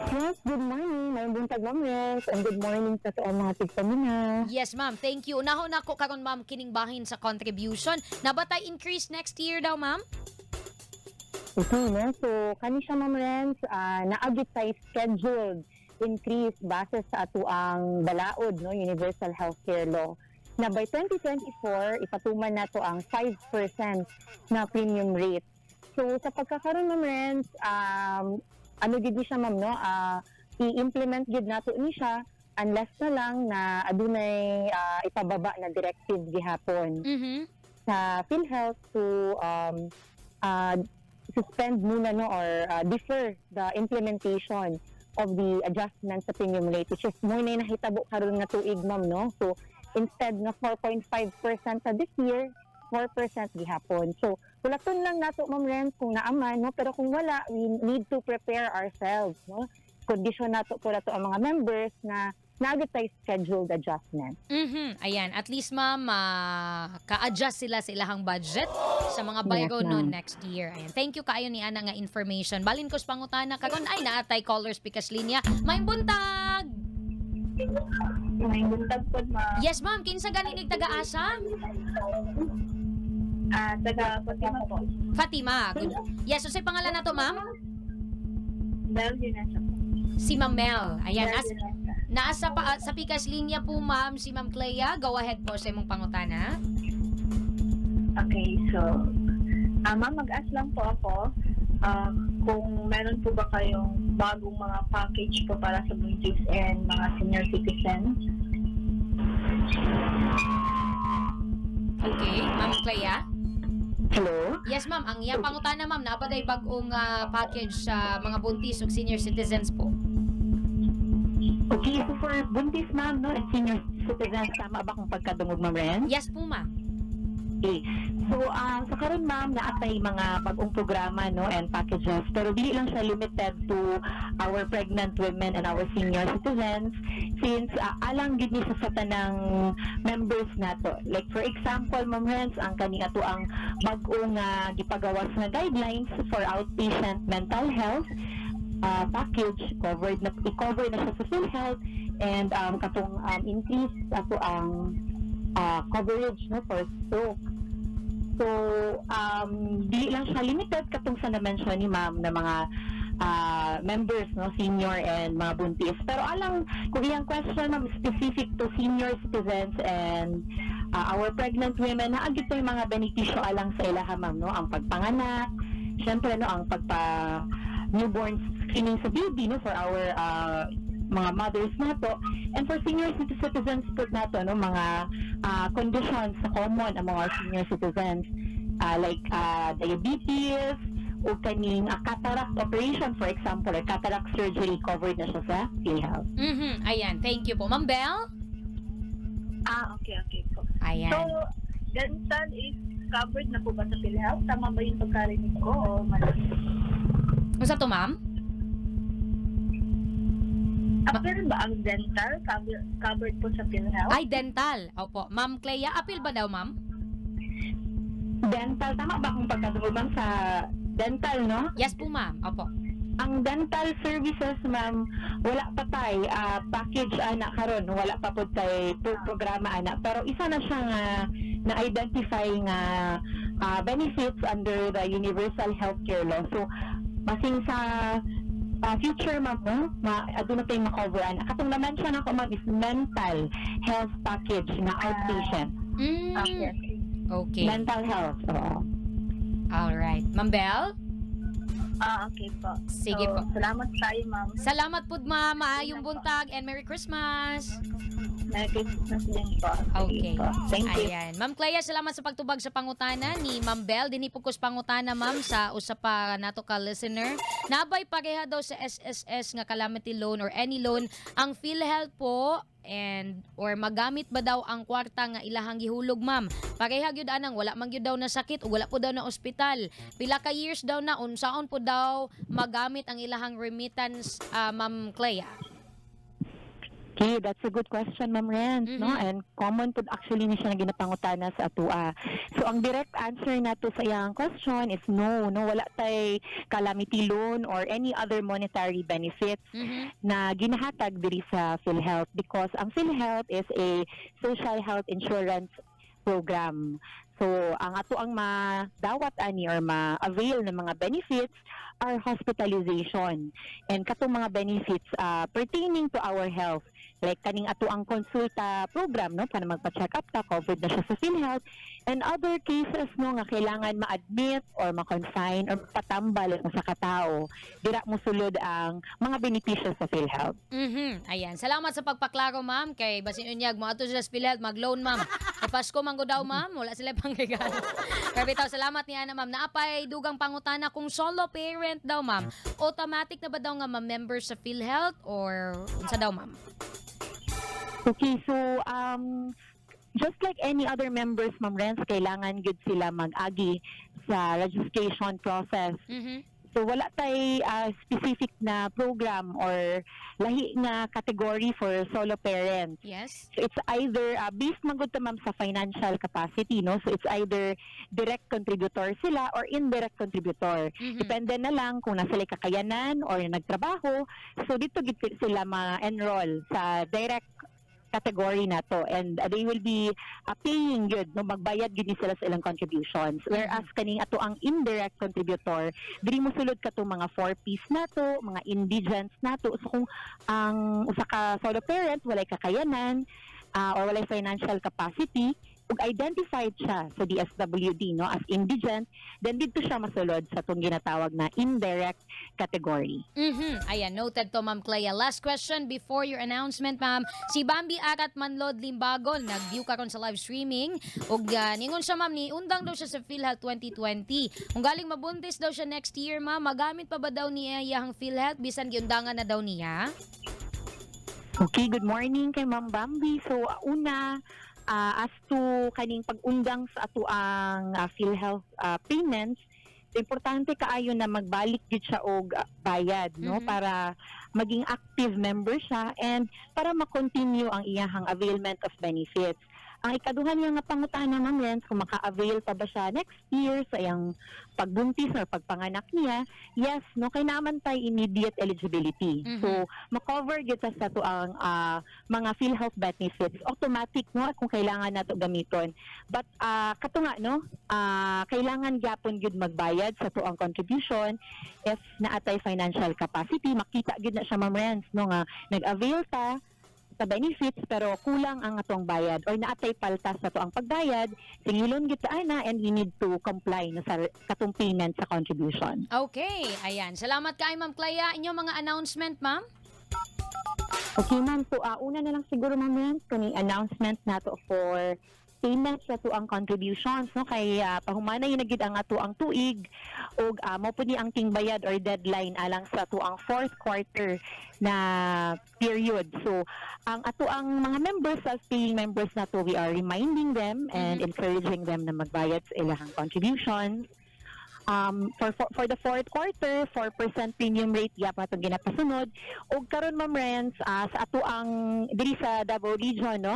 Yes, good morning. May buntag ma'am Yes, and good morning sa to mga tigpamina. Yes, ma'am. Thank you. Nahon ako karon ma'am kining bahin sa contribution. Nabatay increase next year daw, ma'am? Ito, no? So, kani siya ma'am Renz, naagit sa scheduled increase base sa ato ang balaod, no? Universal Healthcare Law. Na by 2024, ipatuman na to ang 5% na premium rate. So, sa pagkakaroon ma'am Renz, ano gid ni siya ma'am, no? I-implement gid nato ni siya unless na lang na adunay ipababa na directive gihapon sa PhilHealth to suspend muna, no, or defer the implementation of the adjustment sa premium rate, which is mo na nahitabo karon nga tuig ma'am, no? So instead na 4.5% sa this year, 4% gihapon. So, kulaton lang nato ma'am Renz kung naaman, no? Pero kung wala, we need to prepare ourselves, no? Kondisyon nato po nato ang mga members na naagad tayo scheduled adjustment. Ayan, at least ma'am, ka-adjust sila sa ilahang budget sa mga bayro Yes, no ma'am. next year. Ayan, thank you kaayo ni Ana nga information. Balin ko sa pangutana karon ay naatay callers pikas linya. May buntag. May buntag po, ma'am. Yes, ma'am, kinsa ganinig taga-asa? Taga Fatima po. Fatima. Good. Yes, so sa pangalan na to, ma'am? Mel Junesa po. Si Ma'am Mel. Ayan, Mel Junesa. naasa pa sa pikas linya po, ma'am, si Ma'am Clea. Go ahead po sa imong pangutana. Okay, so, ma'am, mag-ask lang po ako kung meron po ba kayong bagong mga package po para sa buntis and mga senior citizens. Okay, Ma'am Clea. Hello? Yes, ma'am. Ang iyang pangutana, ma'am, napaday bagong package sa mga buntis ug senior citizens po. Okay, so for buntis ma'am, no, and senior citizens, tama ba kung pagkadungog ma'am Renz? Yes po, ma'am. Okay. So, sa karon ma'am, naatay mga bagong programa, no, and packages, pero dili lang siya limited to our pregnant women and our senior citizens, since alang gid ni sa tanang members nato. Like for example, ma'am Renz, ang kani ato ang bagong gipagawas na guidelines for outpatient mental health package, i-cover na siya sa PhilHealth, and katong increase ato ang coverage, no, for stroke. So, di lang siya limited katong sa na-mention ni ma'am na mga members, no, senior and mga buntis. Pero alang, kung iyang question ma'am, specific to senior citizens and our pregnant women, naagit to yung mga benepisyo alang sa ilaha ma'am, no, ang pagpanganak, syempre, no, ang newborn screening sa baby, no, for our mga mothers nato, and for senior citizens po nato, no, mga conditions na common ang mga senior citizens, like diabetes o kaning cataract operation, for example, or cataract surgery, covered na siya sa PhilHealth. Ayan, thank you po. Ma'am Bell? Okay po. Ayan. So, dental is covered na po ba sa PhilHealth? Tama ba yung pagkarinig ko o mali? Kung to, ma'am? Apil ba ang dental covered po sa PhilHealth? Ay, dental. Opo. Ma'am Clea, apil ba daw, ma'am? Dental, tama ba kung pagkadungog ma'am sa dental, no? Yes po, ma'am. Opo. Ang dental services, ma'am, wala pa tay package ana karon, wala pa pud tay programa ana, pero isa na siya nga na-identify nga benefits under the Universal Healthcare Law. So, basing sa future ma'am, no, aduna tayong ma-cover ana. Katong na-mention ako ma'am is mental health package na outpatient. Okay. Okay. Mental health. Alright. Ma'am Bell? Okay po. Sige So, po. salamat tayo, ma'am. Salamat po, ma'am. Maayong buntag and Merry Christmas. Merry Christmas din po. Okay. Po. Thank you. Ayan. Ma'am Clea, salamat sa pagtubag sa pangutana ni Ma'am Bell. Dinipukos pangutana, ma'am, sa usa pa nato ka listener. Nabay pareha daw sa SSS nga calamity loan or any loan ang PhilHealth po, and or magamit ba daw ang kwarta nga ilahang gihulog, ma'am? Pareha gyud anang wala man gyud daw na sakit o wala po daw na ospital. Pila ka years daw na unsaon po daw magamit ang ilahang remittance, Ma'am Clea? Okay, that's a good question, Ma'am Renz, no? And common po actually ni siya na ginapangutana sa atua. So, ang direct answer na to sa iyang question is no. Wala tay calamity loan or any other monetary benefits na ginahatag diri sa PhilHealth because ang PhilHealth is a social health insurance program. So, ang ato ang madawat ani or ma-avail ng mga benefits are hospitalization. And katong mga benefits pertaining to our health. Like kaning ato ang konsulta program, no? Para magpa-check up ta, covered na siya sa PhilHealth. And other cases, no, nga kailangan ma-admit or ma-confine or patambal sa katao. Dira mo sulod ang mga benepisyo sa PhilHealth. Ayan. Salamat sa pagpaklaro, ma'am. Kay basin unyag, mo ato sila sa PhilHealth, mag-loan, ma'am. E Pasko manggo daw, ma'am. Wala sila pang regalo. Pero bitaw, salamat niya na, ma'am. Naapay dugang pangutana kung solo parent daw, ma'am. Automatic na ba daw nga ma-member sa PhilHealth or unsa daw, ma'am? Okay, so just like any other members, Ma'am Renz, kailangan good sila mag-agi sa registration process. So wala tay specific na program or lahi na category for solo parents. Yes. So it's either based magud ta ma'am sa financial capacity, no? So it's either direct contributor sila or indirect contributor. Depende na lang kung nasa kakayanan or nagtrabaho. So dito gid sila ma-enroll sa direct category na to and they will be paying good, no, magbayad gid sila sa ilang contributions, whereas kaning ato ang indirect contributor diri mo sulod ka to mga 4Ps na to, mga indigents na to. So kung ang usa ka solo parent walay kakayanan or walay financial capacity ug identified siya sa DSWD, no, as indigent, then dito siya masulod sa itong ginatawag na indirect category. Ayan, noted to, Ma'am Clea. Last question before your announcement, ma'am. Si Bambi Arat Manlod Limbago, nag-view karon sa live streaming. Ug ningon siya, ma'am, ni undang daw siya sa PhilHealth 2020. Kung galing mabuntis daw siya next year, ma'am, magamit pa ba daw niya iyang PhilHealth bisan giundangan na daw niya? Okay, good morning kay Ma'am Bambi. So, una, as to kaning pag-undang sa ato ang PhilHealth payments, importante kaayo na magbalik gid siya og bayad, no, para maging active member siya and para ma-continue ang iyahang availment of benefits. Ang ikaduha niya nga pangutana, Ma'am Renz, kung maka-avail pa ba siya next year sa iyang pagbuntis or pagpanganak niya, yes, no, kay naman tay immediate eligibility. So, ma-cover kita sa to ang mga PhilHealth benefits. Automatic, no, kung kailangan nato gamiton. But, kato nga, no, kailangan gyapon gyud magbayad sa to ang contribution if naatay financial capacity. Makita gyud na siya, Ma'am Renz, no, nga nag-avail ta sa benefits pero kulang ang atong bayad or naatay paltas sa to ang pagbayad, singilon gid ana and we need to comply na sa katong payment sa contribution. Okay, ayan. Salamat kay Ma'am Clea. Inyong mga announcement, ma'am? Okay, ma'am. So, una na lang siguro, Ma'am Renz, kung announcement nato for payments sa to ang contributions, no, kay pahumanay na gid ang ato ang tuig ug mao po ni ang tingbayad or deadline alang sa to ang fourth quarter na period. So ang ato ang mga members, self-paying members na to, we are reminding them and encouraging them na magbayad sa ilang contributions. For the fourth quarter, 4% premium rate gyapon atong ginapasunod. Og karon, Ma'am Renz, sa ato ang diri sa Davao Region, no,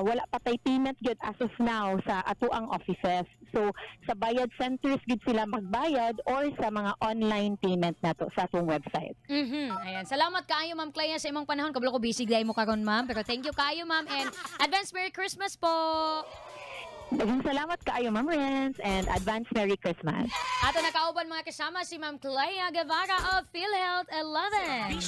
wala pa tay payment gyud as of now sa ato ang offices. So sa bayad centers gid sila magbayad or sa mga online payment nato sa atong website. Ayan. Salamat kaayo, Ma'am Clea, sa imong panahon. Kabalo ko busy gay mo karon, ma'am, pero thank you kaayo, ma'am, and advance Merry Christmas po. Daghang salamat kaayo, Ma'am Renz, and advance Merry Christmas. Ato nakauban mga kasama si Ma'am Clea Guevara of PhilHealth 11.